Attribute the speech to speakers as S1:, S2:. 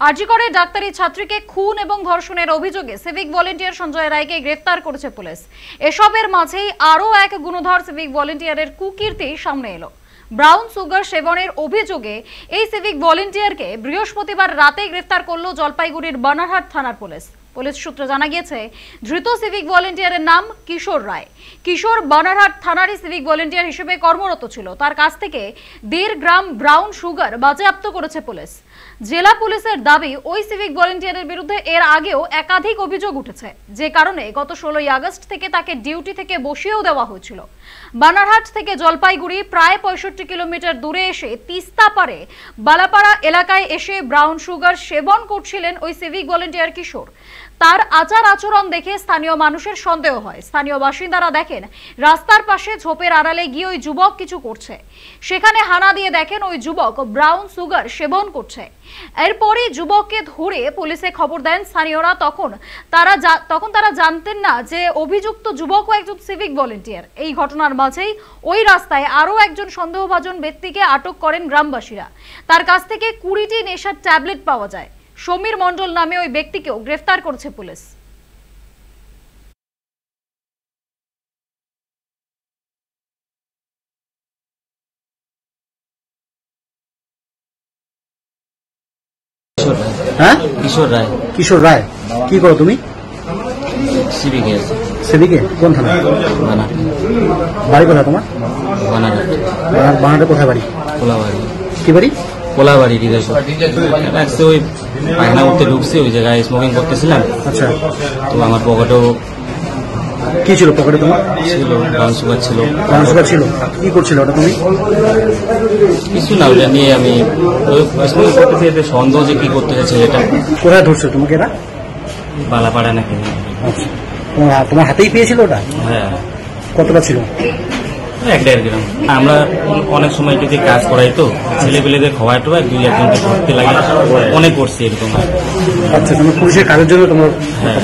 S1: আরজিকরে ডাক্তারি ছাত্রীকে খুন এবং ধর্ষণের অভিযোগে সিভিক ভলেন্টিয়ার সঞ্জয় রায়কে গ্রেফতার করেছে পুলিশ। এসবের মাঝেই আরও এক গুণধর সিভিক ভলেন্টিয়ারের কুকীর্তি সামনে এলো। ব্রাউন সুগার সেবনের অভিযোগে এই সিভিক ভলেন্টিয়ারকে বৃহস্পতিবার রাতে গ্রেফতার করল জলপাইগুড়ির বানারহাট থানার পুলিশ। পুলিশ সূত্রে জানা গিয়েছে, ধৃত সিভিক ভলেন্টিয়ারের নাম কিশোর রায়। কিশোর বানারহাট থানারই সিভিক ভলেন্টিয়ার হিসেবে কর্মরত ছিল। তার কাছ থেকে 1.5 গ্রাম ব্রাউন সুগার বাজেয়াপ্ত করেছে পুলিশ। জেলা পুলিশের দাবি, ওই সিভিক ভলেন্টিয়ারের বিরুদ্ধে এর আগেও একাধিক অভিযোগ উঠেছে, যে কারণে গত 16 আগস্ট থেকে তাকে ডিউটি থেকে বসিয়েও দেওয়া হয়েছিল। বানারহাট থেকে জলপাইগুড়ি প্রায় 65 কিলোমিটার দূরে এসে তিস্তা পারে বালাপাড়া এলাকায় এসে ব্রাউন সুগার সেবন করছিলেন ওই সিভিক ভলেন্টিয়ার কিশোর। তার আচার আচরণ দেখে স্থানীয় মানুষের সন্দেহ হয়। স্থানীয় বাসিন্দারা দেখেন রাস্তার পাশে ঝোপের আড়ালে গিয়ে ওই যুবক কিছু করছে। সেখানে হানা দিয়ে দেখেন ওই যুবক ব্রাউন সুগার সেবন করছে। এরপরে যুবককে ধরে পুলিশে খবর দেন স্থানীয়রা। তখন তারা জানতেন না যে অভিযুক্ত যুবকও একজন সিভিক ভলেন্টিয়ার। এই ঘটনার মাঝেই ওই রাস্তায় আরও একজন সন্দেহভাজন ব্যক্তিকে আটক করেন গ্রামবাসীরা। তার কাছ থেকে 20টি নেশার ট্যাবলেট পাওয়া যায়। সমীর মণ্ডল নামে ওই ব্যক্তিকেও গ্রেফতার করেছে পুলিশ।
S2: কিশোর রায়।
S3: কিশোর রায়, কি করো তুমি?
S2: সিভিকে।
S3: সিভিকে? কোন থানা?
S2: বানারহাট।
S3: বাড়ি কোথায় তোমার?
S2: বানারহাট।
S3: বানারহাটে কোথায় বাড়ি?
S2: কোলাবাড়ি।
S3: কি বাড়ি?
S2: কোলাবাড়ি। ঠিক আছে, ওই পায়খানা করতে ঢুকছি, ওই জায়গায় স্মোকিং করতেছিলাম।
S3: আচ্ছা,
S2: তো আমার পকেটেও
S3: কি ছিল? পকেটে তোমার
S2: ছিল ব্রাউন সুগার ছিল।
S3: ব্রাউন সুগার ছিল। কি করছিল ওটা তুমি?
S2: কিছু না, ওটা নিয়ে আমি স্মোকিং করতেছি, এতে সন্দেহ যে কি করতেছে ছেলেটা।
S3: কোথায় ধরছো তোমাকে এরা?
S2: বালাপাড়া নাকি।
S3: আচ্ছা, তোমার হাতেই পেয়েছিল ওটা?
S2: হ্যাঁ।
S3: কতটা ছিল?
S2: 1.5 গ্রাম। আমরা অনেক সময় এটাতে কাজ করাই, তো ছেলেপেলেদের খাওয়াই টোয়াই 2-1 জনকে ধরতে লাগে, অনেক করছি এরকম।
S3: আচ্ছা, তোমার পুলিশের কাজের জন্য তোমার?
S2: হ্যাঁ।